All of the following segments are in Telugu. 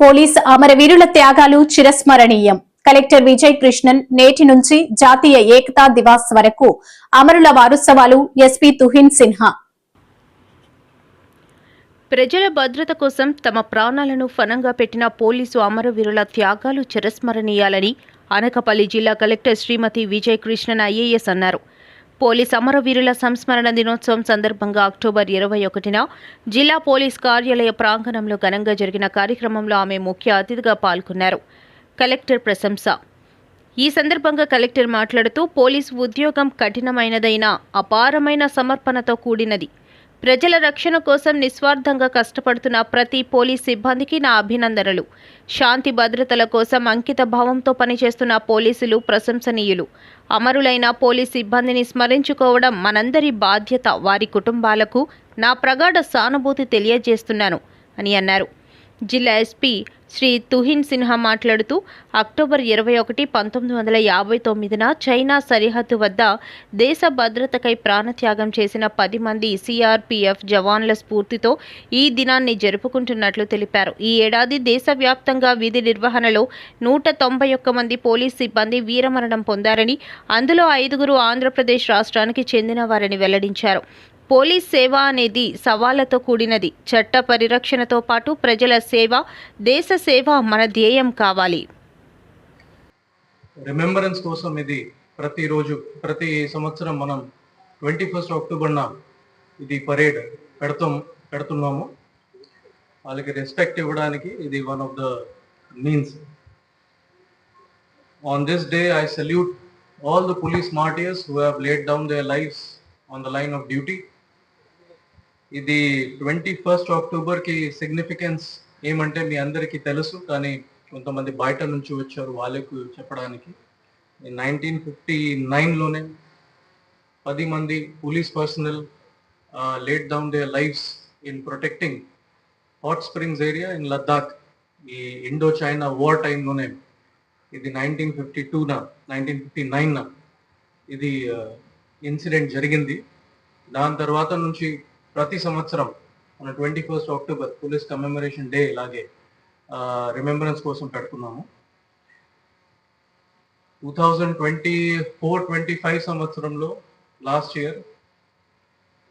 పోలీస్ అమరవీరుల త్యాగాలు చిరస్మరణీయం. కలెక్టర్ విజయ్ కృష్ణన్ నేటి నుంచి జాతీయ ఏకతా దివాస్ వరకు అమరుల వారోత్సవాలు. ఎస్పీ తుహిన్ సిన్హా. ప్రజల భద్రత కోసం తమ ప్రాణాలను ఫనంగా పెట్టిన పోలీసు అమరవీరుల త్యాగాలు చిరస్మరణీయాలని అనకాపల్లి జిల్లా కలెక్టర్ శ్రీమతి విజయ్ కృష్ణన్ ఐఏఎస్ అన్నారు. పోలీస్ అమరవీరుల సంస్మరణ దినోత్సవం సందర్భంగా అక్టోబర్ 21న జిల్లా పోలీస్ కార్యాలయ ప్రాంగణంలో ఘనంగా జరిగిన కార్యక్రమంలో ఆమె ముఖ్య అతిథిగా పాల్గొన్నారు. కలెక్టర్ ప్రశంస. ఈ సందర్భంగా కలెక్టర్ మాట్లాడుతూ పోలీసు ఉద్యోగం కఠినమైనదైనా అపారమైన సమర్పణతో కూడినది. ప్రజల రక్షణ కోసం నిస్వార్థంగా కష్టపడుతున్న ప్రతి పోలీస్ సిబ్బందికి నా అభినందనలు. శాంతి భద్రతల కోసం అంకిత భావంతో పనిచేస్తున్న పోలీసులు ప్రశంసనీయులు. అమరులైన పోలీస్ సిబ్బందిని స్మరించుకోవడం మనందరి బాధ్యత. వారి కుటుంబాలకు నా ప్రగాఢ సానుభూతి తెలియజేస్తున్నాను అని అన్నారు. జిల్లా ఎస్పీ శ్రీ తుహిన్ సిన్హా మాట్లాడుతూ అక్టోబర్ 21, 1959న చైనా సరిహద్దు వద్ద దేశ భద్రతకై ప్రాణత్యాగం చేసిన 10 మంది సిఆర్పిఎఫ్ జవాన్ల స్ఫూర్తితో ఈ దినాన్ని జరుపుకుంటున్నట్లు తెలిపారు. ఈ ఏడాది దేశవ్యాప్తంగా విధి నిర్వహణలో 191 మంది పోలీస్ సిబ్బంది వీరమరణం పొందారని, అందులో 5గురు ఆంధ్రప్రదేశ్ రాష్ట్రానికి చెందినవారని వెల్లడించారు. పోలీస్ సేవ అనేది సవాళ్లతో కూడినది. చట్ట పరిరక్షణతో పాటు ప్రజల సేవ, దేశ సేవ మన ధ్యేయం కావాలి. రిమెంబరెన్స్ కోసం ఇది ప్రతి సంవత్సరం మనం 21 అక్టోబర్న ఇది పరేడ్ పెడుతున్నాము. వాళ్ళకి రెస్పెక్ట్ ఇవ్వడానికి ఇది one of the means. On this day I salute all the police martyrs who have laid down their lives on the line of duty. ఇది 21 అక్టోబర్కి సిగ్నిఫికెన్స్ ఏమంటే మీ అందరికీ తెలుసు, కానీ కొంతమంది బయట నుంచి వచ్చారు వాళ్ళకు చెప్పడానికి. 1959లోనే 10 మంది police personnel laid down their lives in protecting hot springs area in Ladakh. ఈ ఇండో చైనా వార్ టైంలోనే ఇది 1959న ఇది ఇన్సిడెంట్ జరిగింది. దాని తర్వాత నుంచి ప్రతి సంవత్సరం మన 21 అక్టోబర్ పోలీస్ కమెమరేషన్ డే ఇలాగే రిమెంబరెన్స్ కోసం పెడుతున్నాము. 2024-25 సంవత్సరంలో లాస్ట్ ఇయర్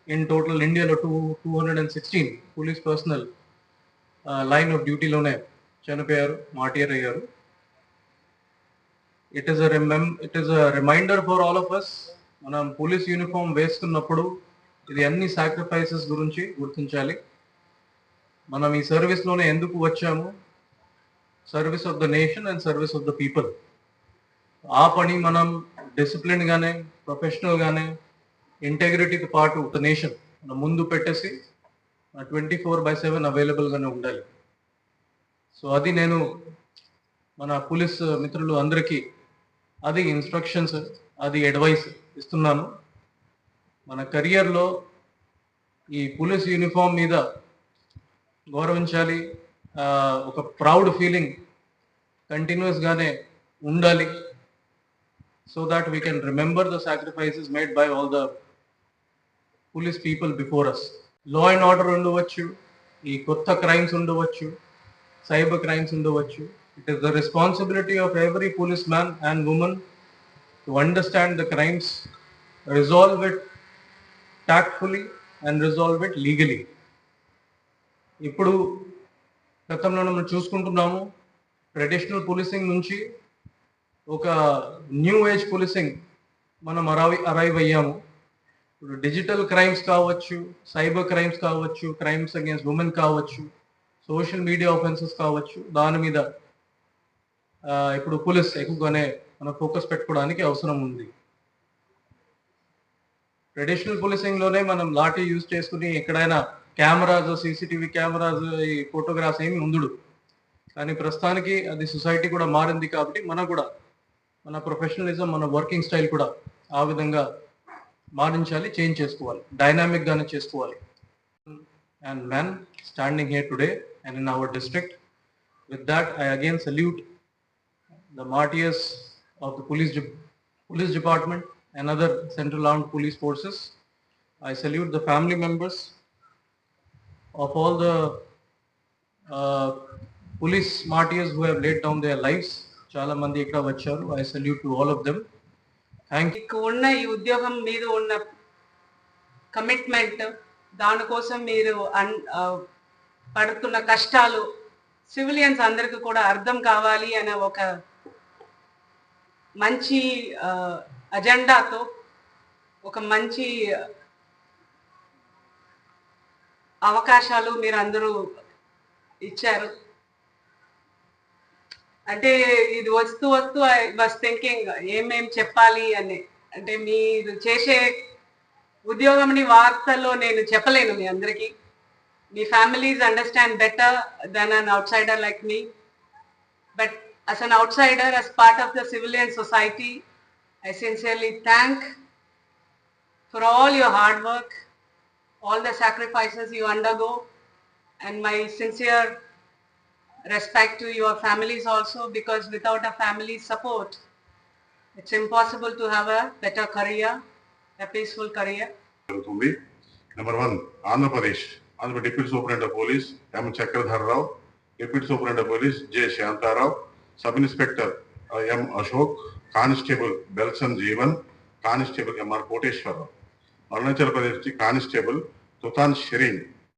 ఇన్ టోటల్ ఇండియాలో 216 పోలీస్ పర్సనల్ లైన్ ఆఫ్ డ్యూటీలోనే చనిపోయారు, మార్టియర్ అయ్యారు. It is a reminder for all of us. మనం పోలీస్ యూనిఫామ్ వేసుకున్నప్పుడు ఇది అన్ని సాక్రిఫైసెస్ గురించి గుర్తించాలి. మనం ఈ సర్వీస్లోనే ఎందుకు వచ్చాము? Service of the nation and service of the people. ఆ పని మనం డిసిప్లిన్గానే, ప్రొఫెషనల్గానే, ఇంటెగ్రిటీతో పాటు ద నేషన్ మనం ముందు పెట్టేసి 24/7 అవైలబుల్గానే ఉండాలి. సో అది నేను మన పోలీస్ మిత్రులు అందరికీ అది ఇన్స్ట్రక్షన్స్, అది అడ్వైస్ ఇస్తున్నాను. మన కెరియర్లో ఈ పోలీస్ యూనిఫామ్ మీద గౌరవించాలి. ఒక ప్రౌడ్ ఫీలింగ్ కంటిన్యూస్గానే ఉండాలి. So that we can remember the sacrifices made by all the police people before us. Law and order ఉండవచ్చు, ఈ కొత్త క్రైమ్స్ ఉండవచ్చు, సైబర్ క్రైమ్స్ ఉండవచ్చు. It is the responsibility of every policeman and woman to understand the crimes, resolve it tactfully and resolve it legally. ఇప్పుడు గతంలో మనం చూసుకుంటున్నాము, ట్రెడిషనల్ పోలీసింగ్ నుంచి ఒక న్యూ ఏజ్ పోలీసింగ్ మనం అరైవ్ అయ్యాము. ఇప్పుడు డిజిటల్ క్రైమ్స్ కావచ్చు, సైబర్ క్రైమ్స్ కావచ్చు, క్రైమ్స్ అగేన్స్ట్ ఉమెన్ కావచ్చు, సోషల్ మీడియా ఆఫెన్సెస్ కావచ్చు, దాని మీద ఇప్పుడు పోలీస్ ఎక్కువగానే మనం ఫోకస్ పెట్టుకోవడానికి అవసరం ఉంది. ట్రెడిషనల్ పోలీసింగ్లోనే మనం లాఠీ యూజ్ చేసుకుని ఎక్కడైనా కెమెరాస్, సీసీటీవీ కెమెరాస్, ఈ ఫోటోగ్రాఫ్స్ ఏమి ఉండడు. కానీ ప్రస్తుతానికి అది సొసైటీ కూడా మారింది కాబట్టి మనం కూడా మన ప్రొఫెషనలిజం, మన వర్కింగ్ స్టైల్ కూడా ఆ విధంగా మారించాలి, చేంజ్ చేసుకోవాలి, డైనామిక్గానే చేసుకోవాలి. And man standing here today and in our district. With that I again salute the martyrs of the police department and other central armed police forces. I salute the family members of all the police martyrs who have laid down their lives. చాలా మంది ఇక్కడ వచ్చారు. I salute to all of them. Thank you. మీకు ఉన్న ఈ ఉద్యోగం మీద ఉన్న కమిట్మెంట్, దానికోసం మీరు పడుతున్న కష్టాలు సివిలియన్స్ అందరికీ కూడా అర్థం కావాలి అనే ఒక మంచి అజెండాతో ఒక మంచి అవకాశాలు మీరు అందరూ ఇచ్చారు. అంటే ఇది వస్తూ ఐ వాస్ థింకింగ్ ఏమేం చెప్పాలి అని. అంటే మీరు చేసే ఉద్యోగంని వార్తల్లో నేను చెప్పలేను మీ అందరికీ. మీ families understand better than an outsider like me. But as an outsider, as part of the civilian society, I sincerely thank for all your hard work, all the sacrifices you undergo, and my sincere respect to your families also, because without a family support, it's impossible to have a better career, a peaceful career. Number 1, Andhra Pradesh Deputy Superintendent of Police M. Chakradhar Rao, Deputy Superintendent of Police J. Shanta Rao, Sub Inspector M. Ashok, Constable Belson Jeevan, Constable M. R. Koteshwar Rao. Arunachal Pradesh Constable Tutan Shireen,